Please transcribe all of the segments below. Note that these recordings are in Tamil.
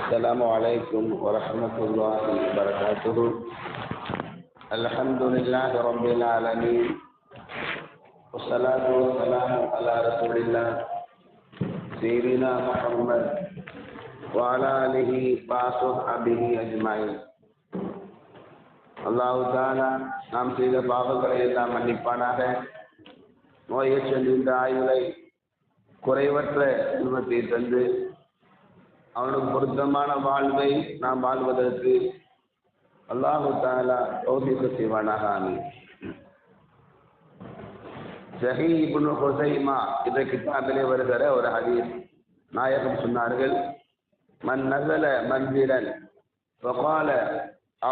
السلام عليكم ورحمة الله وبركاته. الحمد لله رب العالمين والصلاة والسلام على رسول الله سيدنا محمد وعلى آله وصحبه أجمعين. அல்லாஹ் தஆலா நாம் செய்த பாவங்களை எல்லாம் மன்னிப்பானாக. நோயற்ற நீண்ட ஆயுளை குறைவற்ற செல்வத்தை தந்து அவனுக்கு பொருத்தமான வாழ்வை நாம் வாழ்வதற்கு அல்லாஹ் தஆலா தௌஃபீக் செய்வானாக. ஆமீன். ஸஹீஹ் இப்னு ஹுஸைமா என்ற கிதாபிலே வருகிற ஒரு ஹதீஸ், நாயகம் சொன்னார்கள், மன் நஸல மன்சிலன் ஃபகால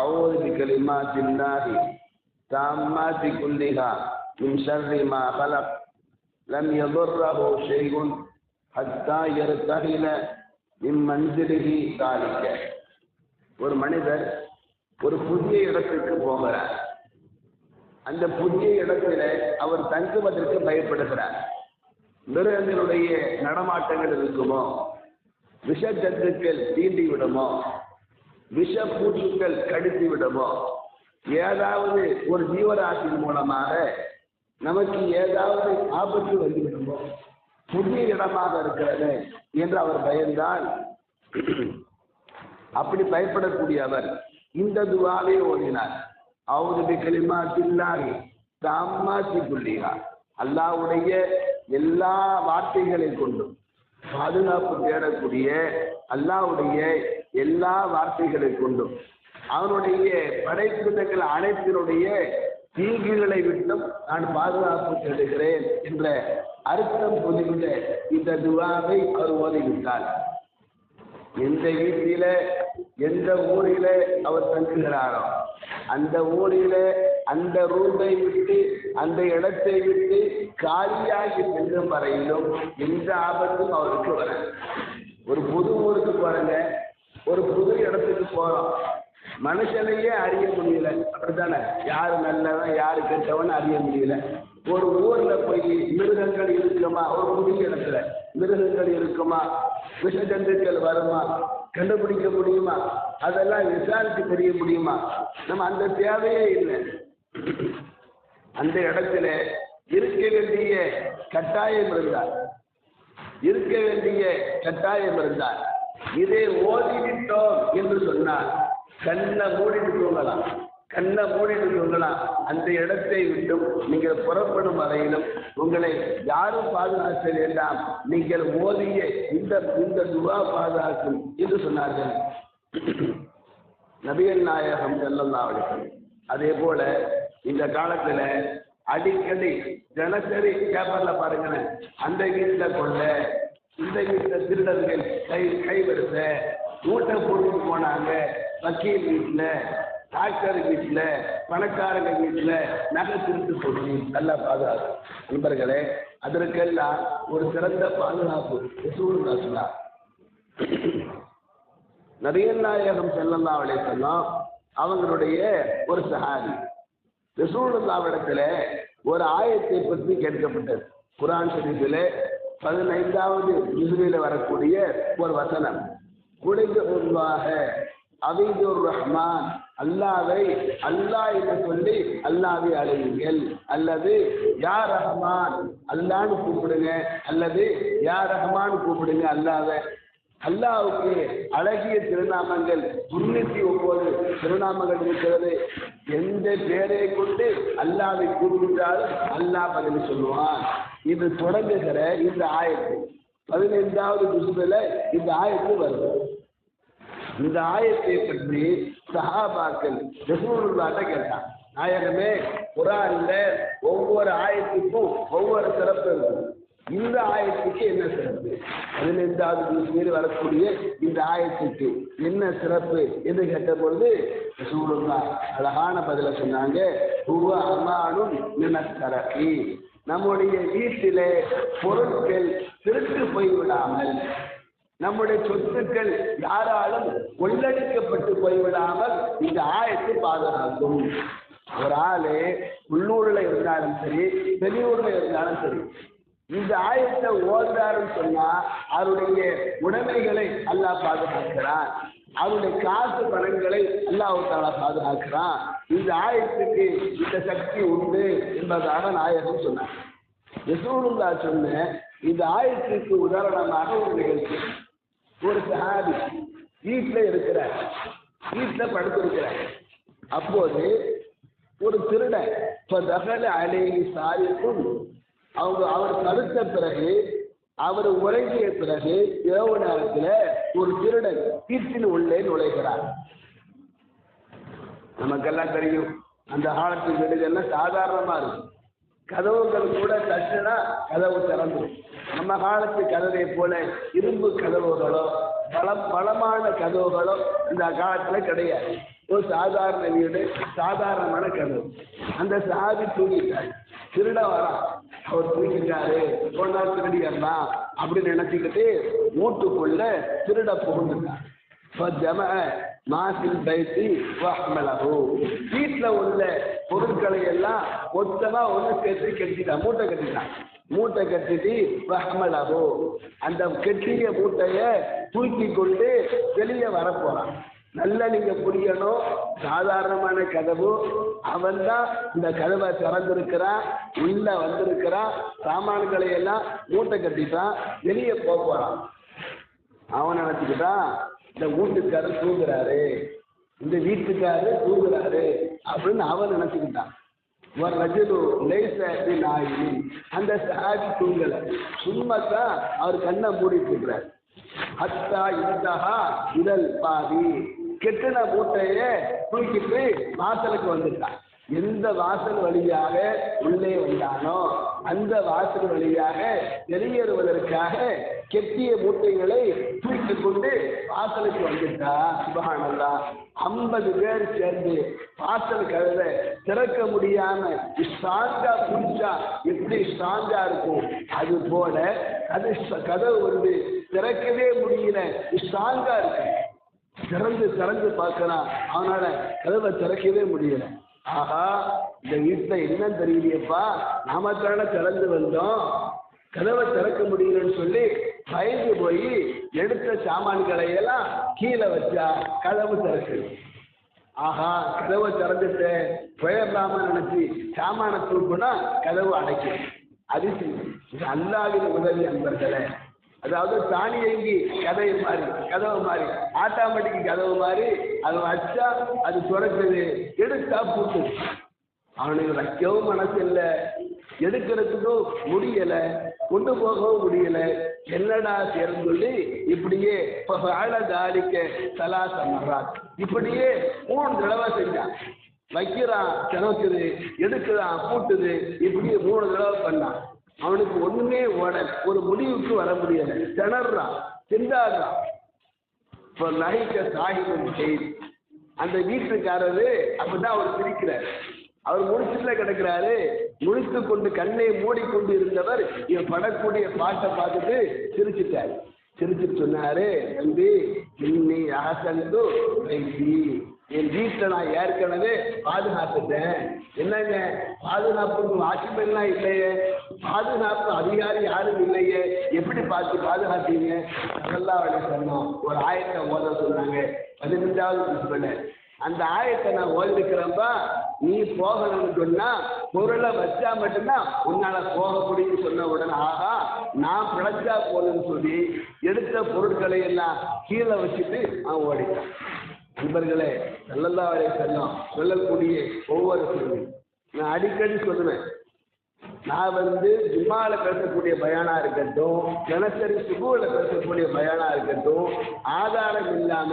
அஊது பிகலிமாத்தில்லாஹி தாம்மாத்தி குல்லிஹா மின் ஷர்ரி மா ஹலக் லம் யதுர்ரஹு ஷைஉன் ஹத்தா யர்தஹில மின் மன்சிலிஹி தாலிக. ஒரு மனிதர் ஒரு புதிய இடத்திற்கு போகிறார். அந்த புதிய இடத்தில அவர் தங்குவதற்கு பயப்படுகிறார். மிருகங்களுடைய நடமாட்டங்கள் இருக்குமோ, விஷ ஜந்துக்கள் தீண்டி விடுமோ, விஷ பூச்சிகள் கடித்து விடுமோ, ஏதாவது ஒரு ஜீவராசியின் மூலமாக நமக்கு ஏதாவது ஆபத்து வந்துவிடுமோ, புதிய இடமாக இருக்கிறது என்று அவர் பயந்தால், அப்படி பயப்படக்கூடிய அவர் இந்த துஆவை ஓதினார். அஊது பிகலிமாத்தில்லாஹி தாம்மாத்தி குல்லிஹா, அல்லாஹ்வுடைய எல்லா வார்த்தைகளை கொண்டும் பாதுகாப்பு தேடக்கூடிய அல்லாஹ்வுடைய எல்லா வார்த்தைகளை கொண்டும் அவனுடைய படைப்பினங்கள் அனைத்தினுடைய தீங்குகளை விட்டும் நான் பாதுகாப்பு தேடுகிறேன் என்ற அர்த்தம் புரிந்த இந்த துஆவை அவர் ஓதிவிட்டார். எந்த வீட்டில எந்த ஊரில அவர் தங்குகிறாரோ அந்த ஊரில அந்த ரூமை விட்டு அந்த இடத்தை விட்டு காலியாகி செல்லும் வரையிலும் எந்த ஆபத்தும் அவருக்கு வர. ஒரு புது ஊருக்கு போறங்க, ஒரு புது இடத்துக்கு போறோம், மனுஷனையே அறிய முடியல, அப்படித்தானே? யாரு நல்லவன் யாரு கெட்டவன் அறிய முடியல. ஒரு ஊர்ல போய் மிருகங்கள் இருக்குமா, ஒரு புதிய இடத்துல மிருகங்கள் இருக்குமா, விஷ ஜந்துக்கள் வருமா, கண்டுபிடிக்க முடியுமா? அதெல்லாம் விசாரித்து தெரிய முடியுமா? நம்ம அந்த தேவையே இல்லை. அந்த இடத்துல இருக்க வேண்டிய கட்டாயம் இருந்தார், இருக்க வேண்டிய கட்டாயம் இருந்தார். இதை ஓதிவிட்டோம் என்று சொன்னால் கண்ணை மூடிட்டு தூங்கலாம், கண்ணை மூடிட்டு தூங்கலாம். அந்த இடத்தை விட்டும் நீங்கள் புறப்படும் வரையிலும் உங்களை யாரும் பாதுகாக்க வேண்டாம், நீங்கள் ஓதிய இந்த துஆ பாதுகாக்கும் என்று சொன்னார்கள் நபிகள் நாயகம் ஸல்லல்லாஹு அலைஹி வஸல்லம். அதே போல இந்த காலத்துல அடிக்கடி தினசரி பேப்பர்ல பாருங்க, அந்த வீட்டுல கொள்ள, இந்த வீட்டுல திருடர்கள் கைவரிச ஊட்ட போட்டு போனாங்க, வக்கீல் வீட்டுல, டாக்டர் வீட்டுல, பணக்காரங்க வீட்டுல நகை திருட்டு போட்டு நல்லா பாதுகாப்பு. நண்பர்களே, அதற்கெல்லாம் ஒரு சிறந்த பாதுகாப்பு ரசூலுல்லாஹ் சொன்னார். நபிகள் நாயகம் ஸல்லல்லாஹு அலைஹி வஸல்லம் அவங்களுடைய ஒரு சஹாபி ரசூலுல்லாஹ்விடத்துல ஒரு ஆயத்தை பற்றி கேட்கப்பட்டது. குர்ஆன் ஷரீஃபிலே 15வது ஜுஸ்ல வரக்கூடிய ஒரு வசனம், குலில்லாஹ அபீதுர் ரஹ்மான், அல்லாஹ்வை அல்லாஹ் என்று சொல்லி அல்லாஹ்வை அழையுங்கள், அல்லது யா ரஹ்மான் அல்லாஹ்னு கூப்பிடுங்க, அல்லது யா ரஹ்மான் கூப்பிடுங்க அல்லாஹ்வை. அல்லாஹ்வுக்கு அழகிய திருநாமங்கள் 99 திருநாமங்கள் இருக்கிறது. எந்த பேரை கொண்டு அல்லாஹ்வை கூப்பிட்டாலும் அல்லாஹ் பதில் சொல்லுவான். இது தொடங்குகிற இந்த ஆயத்து 15வது ஜுஸ்ல இந்த ஆயத்து வருது. இந்த ஆயத்தை பற்றி சஹாபாக்கள் ரசூலுல்லாஹ்ட்ட கேட்டாங்க, நாயகமே, குர்ஆன்ல ஒவ்வொரு ஆயத்துக்கும் ஒவ்வொரு சிறப்பு இருக்கு, இந்த ஆயத்துக்கு என்ன சிறப்பு? 15வது ஜுஸ்ல வரக்கூடிய இந்த ஆயத்துக்கு என்ன சிறப்பு என்று கேட்ட பொழுது ரசூலுல்லாஹ் அழகான பதில சொன்னாங்க, ஹுவ அமானுன் மினஸ் ஸரகி, நம்முடைய வீட்டிலே பொருட்கள் திருட்டு போய்விடாமல், நம்முடைய சொத்துக்கள் யாராலும் கொள்ளடிக்கப்பட்டு போய்விடாமல் இந்த ஆயத்தை பாதுகாக்கும். ஒரு ஆளு உள்ளூர்ல இருந்தாலும் சரி, வெளியூர்ல இருந்தாலும் சரி, இந்த ஆயத்தை ஓதுறாருன்னு சொன்னா அவருடைய உடைமைகளை அல்லாஹ் பாதுகாக்கிறான், அவருடைய காசு பணங்களை அல்லாஹ் தஆலா பாதுகாக்கிறான். இந்த ஆயத்துக்கு இந்த சக்தி உண்டு என்பதாக நாயகம் சொன்னார். ரசூலுல்லாஹ் சொன்ன இந்த ஆயத்துக்கு உதாரணமாக ஒரு நிகழ்ச்சி. ஒரு சஹாபி வீட்டில் இருக்கிறார், வீட்டில் படுத்திருக்கிறார். அப்போது ஒரு திருடன் தகல அலைஹி சாரிக்கும் அவர் படுத்த பிறகு அவர் உறங்கிய பிறகு இரவு நேரத்தில் ஒரு திருடன் வீட்டின் உள்ளே நுழைகிறார். நமக்கெல்லாம் தெரியும் அந்த காலத்து வீடுகள்லாம் சாதாரணமா இருக்கும், கதவுகள் கூட தட்டுனா கதவு திறந்துடும். நம்ம காலத்து கதவை போல இரும்பு கதவுகளோ பலமான கதவுகளோ இந்த காலத்துல கிடையாது. ஒரு சாதாரண வீடு, சாதாரணமான கதவு. அந்த சாதி தூங்கிட்டார், திருட வரா, அவர் தூங்கிட்டாரு, போனா திருடியெல்லாம் அப்படின்னு நினைச்சுக்கிட்டு வீட்டுக்குள்ள திருட புகுந்துட்டார். வீட்டுல உள்ள பொருட்களை எல்லாம் மொத்தமா ஒண்ணு சேர்த்து கட்டிட்டான், மூட்டை கட்டிட்டான். மூட்டை கட்டிட்டு வஹ்மலஹு அந்த கெட்டிய மூட்டைய தூக்கி கொண்டு வெளியே வரப்போறான். நல்லா நீங்க புரியணும், சாதாரணமான கதவு. அவன் தான் இந்த கதவை திறந்திருக்கிறான், உள்ள வந்திருக்கிறான், சாமான்களை எல்லாம் மூட்டை கட்டிட்டான், வெளியே போறான். அவன் நினைச்சுக்கிட்டான் இந்த வீட்டுக்காரர் தூங்குறாரு, இந்த வீட்டுக்காரரு தூங்குறாரு அப்படின்னு அவன் நினைச்சுக்கிட்டான். ஒரு ரஜுலு லைஸ பிநாயிமின், அந்த சஹாபி தூங்கல, சும்மா தான் அவர் கண்ணை மூடிட்டு இருக்கிறார். ஹத்தா இந்தஹா இதழ் பாதி, கெட்டின மூட்டைய தூக்கிட்டு வாசலுக்கு வந்துட்டான். எந்த வாசல் வழியாக உள்ளே வந்தானோ அந்த வாசல் வழியாக வெளியேறுவதற்காக கெட்டிய மூட்டைகளை தூக்கி கொண்டு வாசலுக்கு வந்துட்டா. சுப்ஹானல்லாஹ், 50 பேர் சேர்ந்து வாசல் கதவை திறக்க முடியாம ஸ்ட்ராங்கா புடிச்சா எப்படி ஸ்ட்ராங்கா இருக்கும், அது போல அது கதவு வந்து திறக்கவே முடியல, ஸ்ட்ராங்கா இருக்கு. திறந்து பார்க்கலாம், அவனால கதவை திறக்கவே முடியல. ஆஹா, இந்த வீட்டுல என்ன தெரியலையப்பா, நாம தானே திறந்து வந்தோம், கதவை திறக்க முடியலன்னு சொல்லி பயந்து போய் எடுத்த சாமான்களை எல்லாம் கீழே வச்சா கதவு திறக்குது. ஆஹா, கதவை திறந்துட்டு போயிடலாம நினைச்சு சாமான தூக்குனா கதவு அடைக்கும். அதிசயம், இது அல்லாஹ்வின் உதவி அன்பர்களே. அதாவது தானியங்கி கதவு மாதிரி ஆட்டோமேட்டிக் கதவு மாதிரி அதை வச்சா அது துறக்குது, எடுத்தா பூட்டு. அவனுக்கு வைக்கவும் மனசு இல்லை, எடுக்கிறதுக்கும் முடியல, கொண்டு போகவும் முடியல. என்னடா சேர்ந்து சொல்லி இப்படியே தாலிக்க சலாச மர்ராத், இப்படியே 3 தடவை செஞ்சான். வைக்கிறான், திறக்குது, எடுக்கிறான், பூட்டுது, இப்படியே 3 தடவை பண்ணான். அவனுக்கு ஒண்ணுமே ஒரு முடிவுக்கு வர முடியல, திணறான், திண்டாடுறான். இப்போ நகைக்க சாகிபம் செய்தி அந்த வீட்டுக்காரரு அப்பதான் அவர் சிரிக்கிறார். அவர் முடிச்சுல கிடக்கிறாரு, முடித்து கொண்டு கண்ணை மூடிக்கொண்டு இருந்தவர் இவன் படக்கூடிய பாட்டை பார்த்துட்டு சிரிச்சுட்டாரு. சிரிச்சுட்டு சொன்னாரு, தம்பி இன்னி அகசந்து வைத்தி, என் வீட்டில் நான் ஏற்கனவே பாதுகாத்துட்டேன். என்னங்க பாதுகாப்புக்கு வாட்ச்மேன்லாம் இல்லையே, பாதுகாப்பு அதிகாரி யாரும் இல்லையே, எப்படி பாதுகாத்தீங்க? ஸல்லல்லாஹு அலைஹி வஸல்லம் ஒரு ஆயத்தை ஓத சொன்னாங்க, 15வது புஸ்தகத்துல. அந்த ஆயத்தை நான் ஓதிருக்கிறப்பா, நீ போகணும்னு சொன்னா பொருளை வச்சா மட்டும்தான் உன்னால போக முடியும்னு சொன்ன உடனே ஆகா நான் பிழைச்சா போகணும்னு சொல்லி எடுத்த பொருட்களை எல்லாம் கீழே வச்சுட்டு அவன் ஓடிட்டான். நண்பர்களே, ஸல்லல்லாஹு அலைஹி வஸல்லம் சொல்லக்கூடிய ஒவ்வொரு சொல்லும் நான் அடிக்கடி சொல்லுவேன். நான் ஜும்மால பேசக்கூடிய பயானா இருக்கட்டும், தினசரி சுபூல பேசக்கூடிய பயானா இருக்கட்டும், ஆதாரம் இல்லாம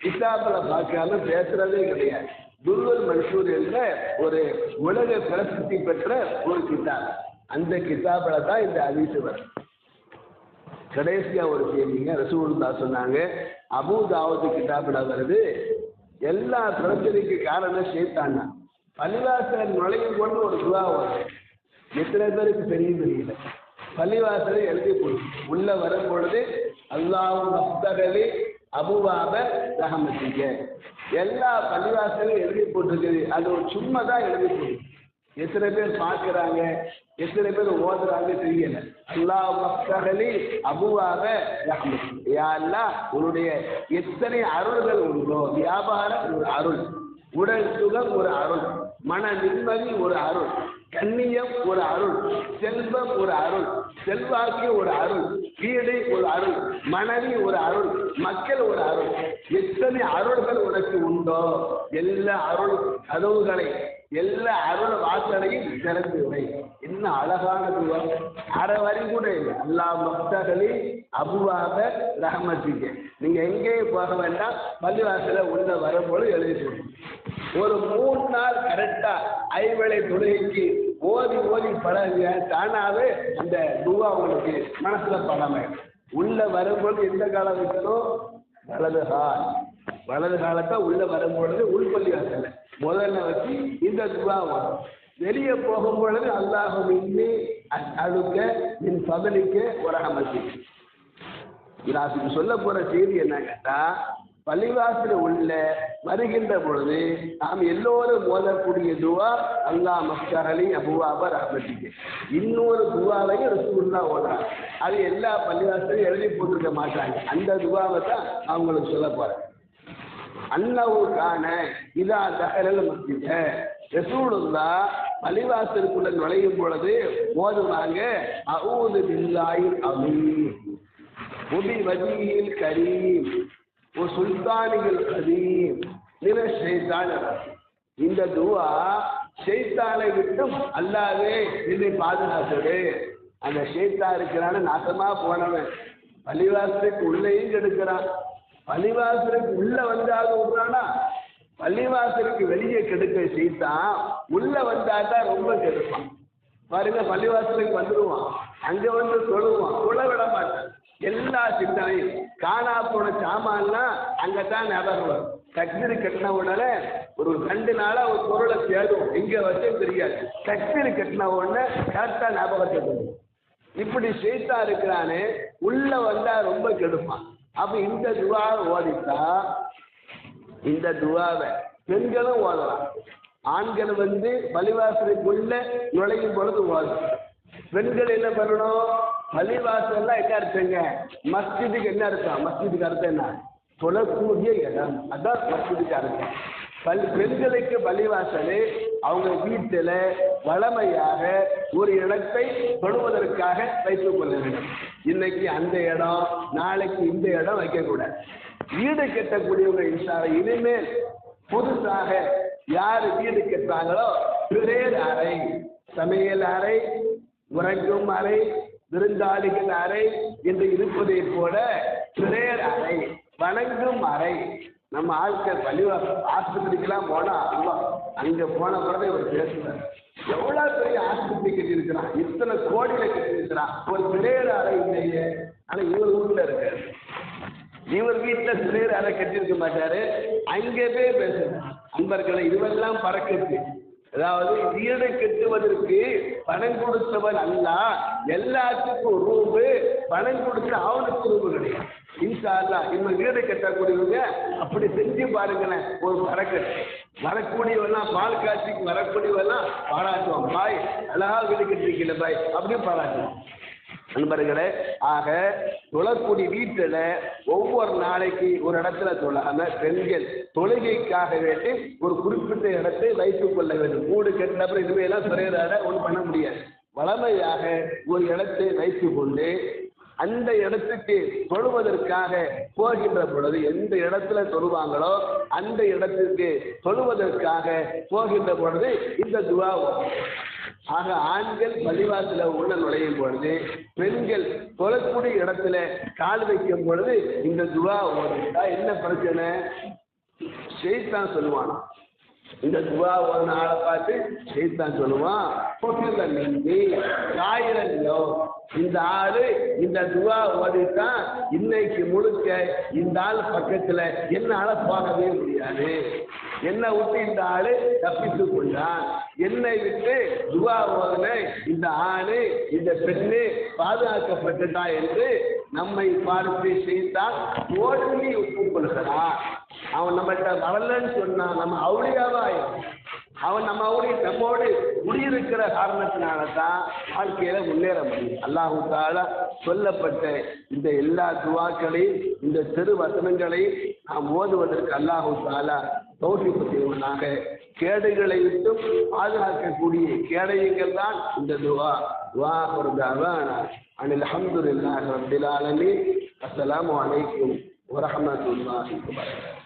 கிதாபுல பார்க்காம பேசுறதே கிடையாது. துர்ருல் மன்சூர் என்ற ஒரு உலக பிரசித்தி பெற்ற ஒரு கிதாப், அந்த கிதாபுல தான் இந்த ஹதீஸ் வரும். கடைசியா ஒரு செய்திங்க, ரசூலுல்லாஹ் சொன்னாங்க, அபூ தாவூத் கிதாபுல வருது, எல்லா பிரச்சனைக்கு காரணம் ஷைத்தான் தான். பள்ளிவாசல் நுழையும் கொண்டு ஒரு துவா வரும், எத்தனை பேருக்கு தெரியல. பள்ளிவாசலை எழுதி போடும், உள்ள வரும் பொழுது அல்லாஹு மஃப்தஹலி அபுவாப ரஹமத்திக, எல்லா பள்ளிவாசலையும் எழுதி போட்டிருக்குது. அது ஒரு சும்மா தான் எழுதி போடும். எத்தனை பேர் பார்க்கிறாங்க, எத்தனை பேர் ஓதுறாங்க தெரியல. அல்லாஹ் மஃப்தஹலி அபுவாப ரஹ்மத், யா அல்லாஹ் உன்னுடைய எத்தனை அருள்கள் உண்டோ, வியாபாரம் ஒரு அருள், உடல் சுகம் ஒரு அருள், மன நிம்மதி ஒரு அருள், கண்ணியம் ஒரு அருள், செல்வம் ஒரு அருள், செல்வாக்கு ஒரு அருள், வீடு ஒரு அருள், மனைவி ஒரு அருள், மக்கள் ஒரு அருள், எத்தனை அருள்கள் உனக்கு உண்டோ எல்லா அருள் கதவுகளை எல்லா அருள் வாசலையும் திறந்து வை. என்ன அழகான துவா, அரை வரி கூட இல்லை. அல்லாஹ் மஃப்தஹலி அபுவாப ரஹ்மத்திக. நீங்க எங்கேயும் போக வேண்டாம், பள்ளிவாசல உள்ள வரும்போது எழுதிட்டு ஒரு 3 நாள் கரெக்டா ஐவேளை தொழுகைக்கு ஓதி ஓதி பழகுங்க, தானாவே அந்த துவா உங்களுக்கு மனசுல படாம. உள்ள வரும்போது எந்த காலம் வைக்கணும், வலது காலத்தை உள்ள வரும்பொழுது உள்பள்ளி வாசல்ல முதல்ல வச்சு இந்த துவா வரும். வெளியே போகும்பொழுது அல்லாஹும் இன்னி அழுக்க மின் பதலிக்க ஒரு அமர்த்தி. நான் சொல்ல போற செய்தி என்ன கேட்டா, பள்ளிவாசல் உள்ள வருகின்ற பொழுது நாம் எல்லோரும் ஓதக்கூடிய துவா அல்லாஹ் மஃப்தஹலி அபுவாப ரஹ்மத்திக. இன்னொரு துவாவையும் ரசூலுல்லாஹ் ஓதுறாங்க. அது எல்லா பள்ளிவாசலையும் எழுதி போட்டிருக்க மாட்டாங்க. அந்த துவாவை தான் அவங்களுக்கு சொல்ல போறேன். அன்னவுக்கான இதா தஹலல் மஸ்ஜித, ரசூலுல்லாஹ் பள்ளிவாசலுக்குள்ள நுழையும் பொழுது ஓதுவாங்க, அஊது பில்லாஹில் அஸீம் வபி வஜ்ஹில் கரீம் வ சுல்தானில் கதீம் மின ஷைத்தான. இந்த துவா ஷைத்தானை விட்டும் அல்லாஹ்வே என்னை பாதுகாத்தது. அந்த ஷைத்தான் இருக்கிறான நாசமா போனவன் பள்ளிவாசலுக்கு உள்ளேயும் கெடுக்கிறான், பள்ளிவாசலுக்கு உள்ள வந்தாவது விடுறானா, பள்ளிவாசலுக்கு வெளியே கெடுக்க ஷைத்தான் உள்ள வந்தாதான் ரொம்ப கெடுப்பான். பாருங்க, பள்ளிவாசலுக்கு வந்துடுவான், அங்க வந்து தொழுவான், தொழ விட மாட்டான். எல்லா சிந்தனையும் காணா போன சாமான்லாம் அங்கதான் ஞாபகம் வரும். தக்பீர் கட்டின உடனே ஒரு 2 நாளா ஒரு பொருளை தேடும், எங்க வச்சு தெரியாது. தக்பீர் கட்டின உடனே கரெக்டா ஞாபகத்தை வரும். இப்படி ஷைத்தான் இருக்கிறானே உள்ள வந்தா ரொம்ப கெடுப்பான். அப்ப இந்த துவாவை ஓதித்தா, இந்த துவாவை பெண்களும் ஓதலாம். ஆண்கள் வந்து பள்ளிவாசலுக்குள்ள நுழையும் பொழுது ஓதும். பெண்கள் என்ன பண்ணணும், பள்ளிவாசல்லாம் என்ன அர்த்தங்க, மஸ்ஜிதுக்கு என்ன அர்த்தம், மஸ்ஜிதுக்கு அர்த்தம் என்ன, தொழக்கூடிய இடம், அதான் மஸ்ஜிதுக்கு அர்த்தம். பெண்களுக்கு பள்ளிவாசலே அவங்க வீட்டில் வளமையாக ஒரு இடத்தை தொழுவதற்காக வைத்துக் கொள்ள வேண்டும். இன்னைக்கு அந்த இடம், நாளைக்கு இந்த இடம் வைக்கக்கூடாது. வீடு கட்டக்கூடியவங்க இன்ஷால்லா இனிமேல் புதுசாக யார் வீடு கட்டுறாங்களோ பிரேயர் அறை, சமையல் அறை, உறங்கும் அறை, விருந்தாளிகள் அறை என்று இருப்பதை போல பிரேயர் அறை, வணங்கும் அறை. நம்ம ஆட்கள் பள்ளிவாசல் ஆஸ்பத்திரிக்கெல்லாம் போனா அங்க போன பிறகு இவர் பேசுறார், எவ்வளவு பெரிய ஆஸ்பத்திரி கட்டி இருக்கிறான், இத்தனை கோடியில கட்டி இருக்கிறான், ஒரு பிரேயர் அறை இல்லையே. ஆனா இவர் ஊர்ல இருக்காரு, இவர் வீட்டுல பிரேயர் அறை கட்டியிருக்க மாட்டாரு, அங்கே போய் பேசுறாரு. அன்பர்களை இதுவெல்லாம் பறக்குது. அதாவது வீடு கட்டுவதற்கு பணம் கொடுத்தவன் அல்ல, எல்லாத்துக்கும் ரூபு பணம் கொடுத்து அவனுக்கு ரூபு கிடையாது. இன்ஷா அல்லாஹ் இன்னும் வீடு கட்டக்கூடியவங்க அப்படி செஞ்சு பாருங்களேன். ஒரு பறக்கட்டு வரக்கூடியவெல்லாம், பால் காட்சிக்கு வரக்கூடியவெல்லாம் பாராட்டுவோம், பாய் அழகா வீடு கட்டிருக்கல பாய் அப்படின்னு பாராட்டுவோம். நண்பர்களே, ஆக தொழக்கூடிய வீட்டில் ஒவ்வொரு நாளைக்கு ஒரு இடத்துல தொழாம பெண்கள் தொழுகைக்காக வேண்டி ஒரு குறிப்பிட்ட இடத்தை வைத்துக் கொள்ள வேண்டும். வீடு கட்டினப்பறம் இதுவையெல்லாம் பிறகு ஒன்றும் பண்ண முடியாது. வளமையாக ஒரு இடத்தை வைத்துக் கொண்டு அந்த இடத்துக்கு தொழுவதற்காக போகின்ற பொழுது எந்த இடத்துல தொழுவாங்களோ அந்த இடத்திற்கு தொழுவதற்காக போகின்ற பொழுது இந்த துவா. ஆக ஆண்கள் பள்ளிவாசல உள்ள நுழையும் பொழுது, பெண்கள் தொழக்கூடிய இடத்துல கால் வைக்கும் பொழுது இந்த துவா ஓதுட்டா என்ன பிரச்சனை, ஷைத்தான் சொல்லுவானா, இந்த துவா ஒரு நாளை பார்த்து ஷைத்தான் சொல்லுவான், இந்த ஆளு இந்த துவா ஓதித்தான் இன்னைக்கு முழுக்க இந்த ஆள் பக்கத்துல என்னால போகவே முடியாது, என்னை விட்டு இந்த ஆளு தப்பித்து கொண்டான், என்னை விட்டு துவா ஓதுன இந்த ஆணு இந்த பெண்ணு பாதுகாக்கப்பட்டுட்டா என்று நம்மை பார்த்து ஷைத்தான் ஓடி ஒப்புக்கொள்கிறான். அவன் நம்மகிட்ட வரலன்னு சொன்னா நம்ம அவுளியாவா ஆயிடும். அவன் நம்மோடு குடியிருக்கிற காரணத்தினால தான் வாழ்க்கையில முன்னேற முடியும். அல்லாஹு தஆலா சொல்லப்பட்ட இந்த எல்லா துவாக்களையும் இந்த சிறு வசனங்களையும் நாம் ஓதுவதற்கு அல்லாஹு தஆலா தௌஃபீக் செய்வானாக. கேடுகளை விட்டும் பாதுகாக்கக்கூடிய கேடயங்கள் தான் இந்த துவா. வாஹிரு தஅவானா அனில் ஹம்துலில்லாஹி ரப்பில் ஆலமீன். அஸ்ஸலாமு அலைக்கும் வரஹ்மத்துல்லாஹி வபரகாத்துஹு.